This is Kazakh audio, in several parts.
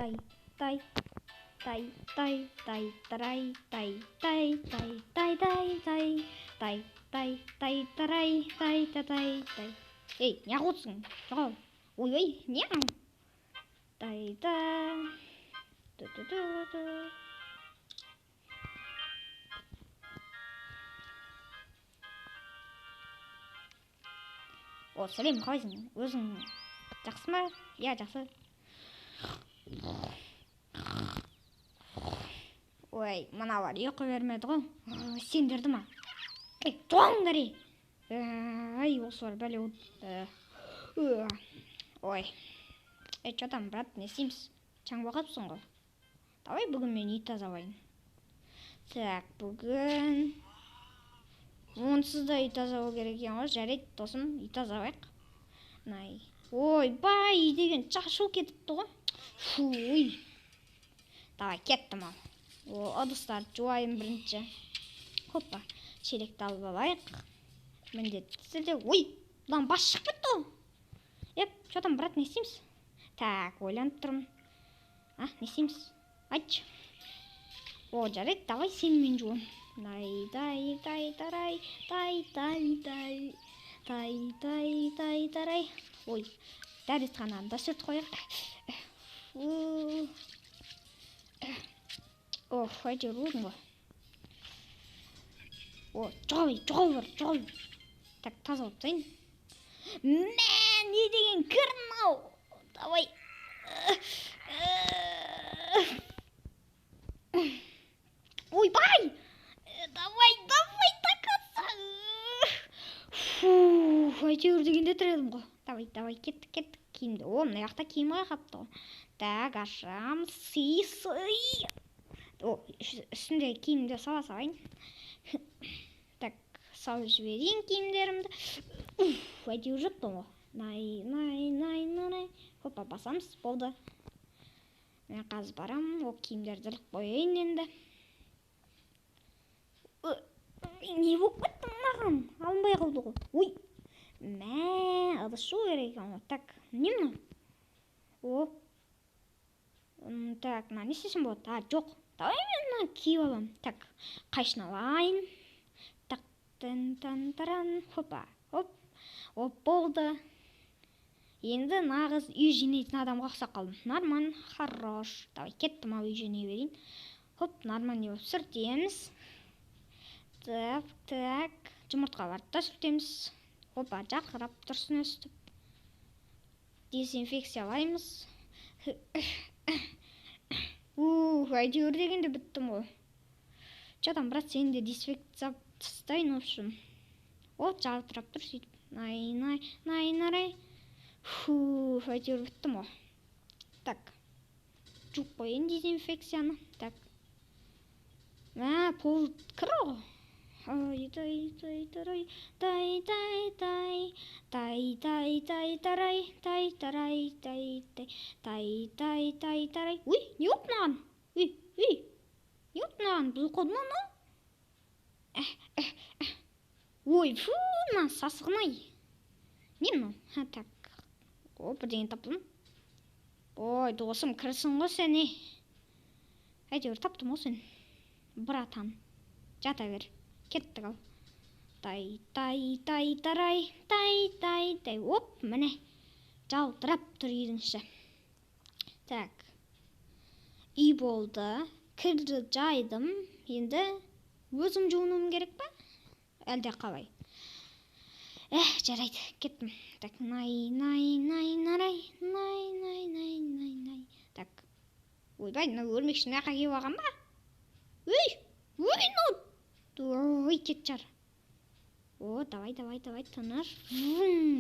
тай тай тай тай тай тарай тай тай тай тай тай тай тай тай тай тарай тай тай тай тай. Ей, неғылсың? Жоғал. Ой, нең? Тай тай. О, сәлем, қалайсың? Өзің жақсы ма? Иә, жақсы. Ой, мына бар, ұйқы бермеді ғой. Сендерді ма? Ей, туаңдар ей. Ай, осы бар, бәле. Ой. Ей, что там, брат, не істейміз? Чаң бақапсың ғой. Давай бүгін мен үй тазалайын. Так, бүгін онсыз да үй тазалау керек екен ғой. Жарайды, досым, үй тазалайық. Ой, бай, үй деген шашу кетіпті ғой. Фуй. Давай, кеттім ал. Ыдыстарды жуайын бірінші. Хоппа, шелекті алып алайық. Міндетті де. Ой, бұдан бас шығып кетті ғой. Что там, брат, не істейміз? Так, ойланып тұрмын. Не істейміз? Айтшы. О, жарайды, давай сенімен жуам. Тай тарай, тай тарай. Ой, дәретхананы да сүртіп қояйық. Әйтеуір болдың ғой. Жоғал. Так, таза болып тайын. Не деген кірін ау. Давай. Ой, бай! Давай, такаса! Әйтеуір дегенде тұр едім ғой. Давай, кеттік. Киімді. Мына жақта киім қапты ғой. Так, ашам. Сый. Үстінде киімді сала салайын. Так, салып жіберейін киімдерімді. Әйтеуір жұттым ғой. Най. Хоппа, басамыз. Болды. Мен қазір барам. Ол киімдерді іліп қояйын енді. Не болып кетті маған? Алынбай қалды ғой. Ой. Ыдыс жуу керек екен ғой. Так, не мынау? Так, мына не істесем болады? Жоқ. Давай мен мына киіп алам. Так, қайшын алайын. Так, тан-таран. Хоппа. Оп, болды. Енді нағыз үй жинайтын адамға ұқсап қалдым. Норман, хорош. Давай, кеттім ау үй жинай берейін. Хоп, норман не болып сүртеміз. Так, жұмыртқаларды да сүртеміз. Хоппа, жақырап тұрсын өстіп. Дезинфекциялаймыз. Әйтеуір дегенде біттім ғой. Что там, брат, сені де дезинфекциялап тастайын, в общем. Жалтырап тұр сөйтіп. Нарай. Әйтеуір біттім ғой. Так, жуып қойын дезинфекцияны. Так. Пол кір ғой. Тай. Ой, не болып маған? Не болып маған? Бұл қоды ма? Ой, мына сасығын-ай. Не мынау? Так. Бірдеңе таптым. Ой, досым, кірсің ғой сен, Әйтеуір таптым ғой сен. Братан. Жата бер. Кеттік ал. Тай тарай. Тай. Оп, міне. Жалтырап тұр үйдің іші. Так. Үй болды. Кірді жайдым. Енді өзім жуынуым керек па? Әлде қалай? Жарайды, кеттім. Так, нарай. Так. Ойбай, өрмекшін маяққа кеп алған ба? Ой, кет жар. Давай, тыныш.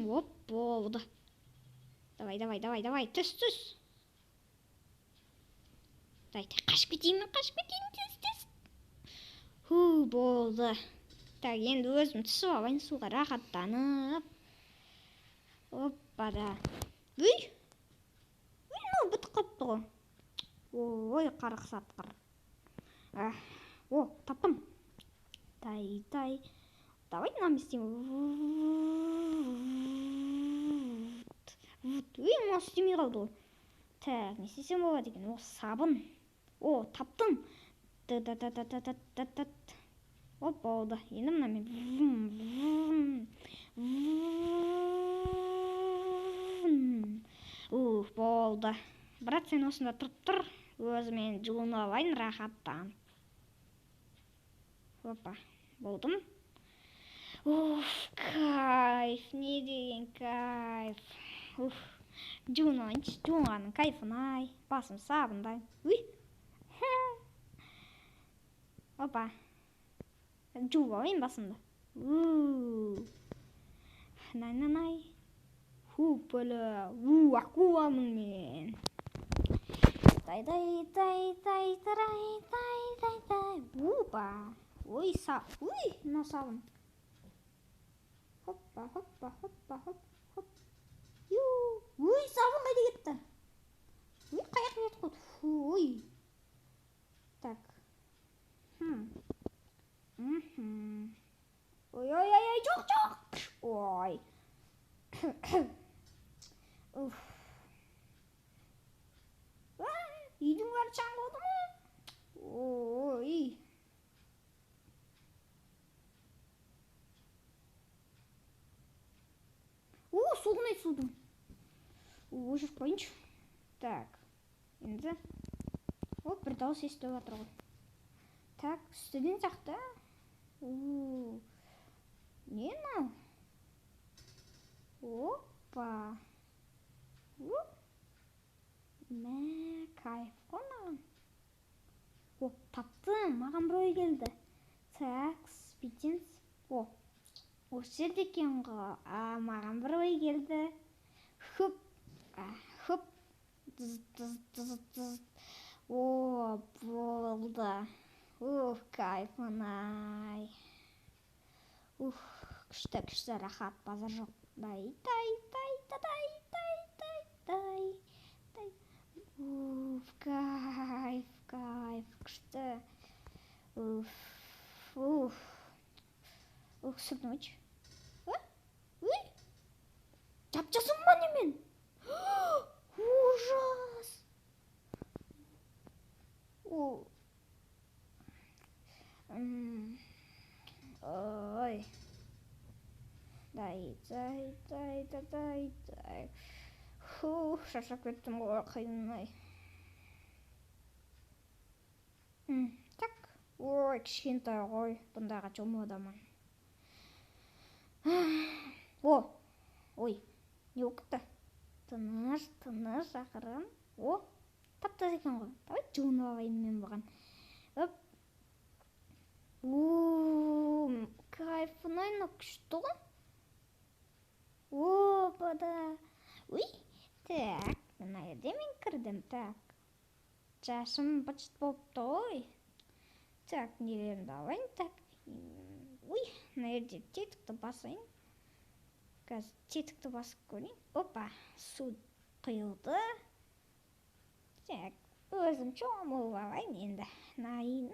Оп, болды. Давай, түс. Қашып кетейін, түс. Болды. Так, енді өзім түсіп алайын суға рахаттанып. Оппада. Мынау бітіп қапты ғой. Ой, қарық сатқыр. Таптым. Тай. Давай нам істеймін. Мынау істемей қалды ғой. Так, не істесем болады екен? О, сабын. О, таптым. Оп, болды. Енді мынамен. Болды. Брат, сен осында тұрып тұр. Өзімен жуынып алайын рахаттан. Опа, болдым. Кайф, не деген кайф. Жуынайыншы, жуынғанның кайфын-ай. Басым сабындай. Опа. Жуып алайын басымды. Най-най-най. Хуппілі. Акуламын мен. Тай-тай-тай-тай-тай-тай-тай. Опа. Ой, мына сабын. Хоппа. Ой, сабын қайда кетті? Ой, қаяқ кетті қой. Ой. Так. Ой, жоқ. Ой. Үйдің бәрі шаңғылды ма? Ой. Суғын судың. Жүріп қойыншы. Так. Енді. Бір дауыс естіп жатыр ғой. Так, үстіден жақта. Не мынау? Опа. Мә, кайф қонаған. Таптым, маған бір ой келді. Так, бүйтеміз. Осы жерде екен ғой. Маған бір ой келді. Хуп. Болды. Кайфын-ай. Күшті рахат, базар жоқ. Тай. Кайф, күшті. Сүрдің өтші. Жап-жасым ба немен? Ужас. Ой. Дай. Шаршап кеттім ғой, қиын-ай. Так. Ой, кішкентай ғой. Бұндайға жолмадамын. Ой, не оқыпты? Тыныш, ақырын. Таптас екен ғой. Давай жуынып алайын мен бұған. Кайфын-ай, мына күшті ғой. Опа-да. Ой, так, мына жерде мен кірдім, так. Жашым бычыт болыпты ғой. Так, нелерімді алайын, так. Ой, мына жерде тетікті басайын. Қазір тетікті басып көрейін. Опа, су құйылды. Так, өзім шомылып алайын енді. Най.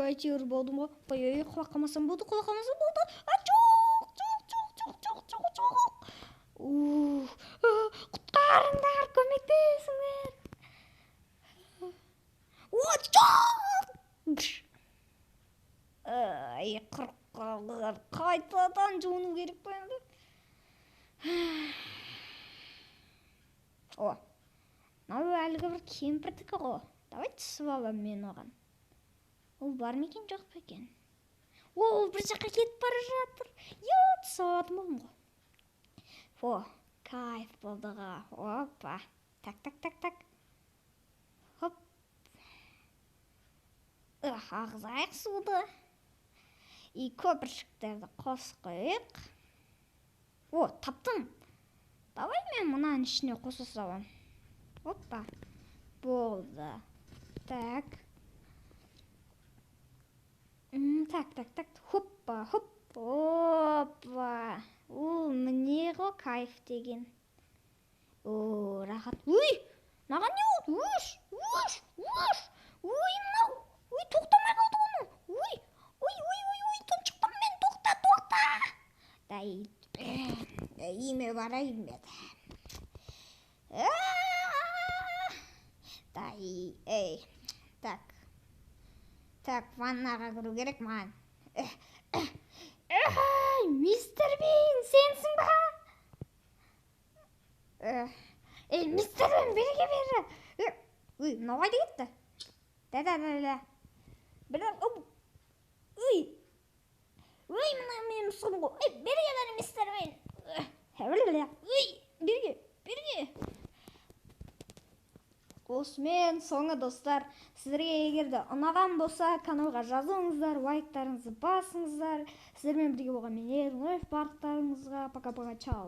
Әйтеуір болдым ғой. Ой, құлаққамасам болды. Жоқ. Құтқарыңдар, көмектесіңдер. Құрып қалғыр. Қайтадан жуыну керек қой енді. Мынау әлгі бір кемпірдікі ғой. Давай түсіп алам мен оған. Ол бар ма екен, жоқ па екен? Бір жаққа кетіп бара жатыр. Түсіп алатым болдым ғой. Кайф болды ғой. Опа. Так. Хоп. Ағызайық суды. И көпіршіктерді қосып қойық. Таптым. Давай мен мұнаның ішіне қоса салам. Опа. Болды. Так. Так. Хоппа. Опа. Міне ғой кайф деген. Рахат. Маған не болды? Ой, мынау. Ой, тоқтамай қалды оны. Ой, тұншықтым мен, тоқта. Име барайын бе. Так, ваннаға кіру керек маған. Мистер Бин, сенсің ба? Мистер Бин, бері. Ой, мынау қайда кетті? Ой, мына мен сұм ғой. Берге бәрі, мистер Бин. Ой, берге. Осымен соңы достар, сіздерге егерде ұнаған болса, каналға жазылыңыздар, лайктарыңызды басыңыздар. Сіздермен бірге болған мен Ернов, барлықтарыңызға пока-пока, чао.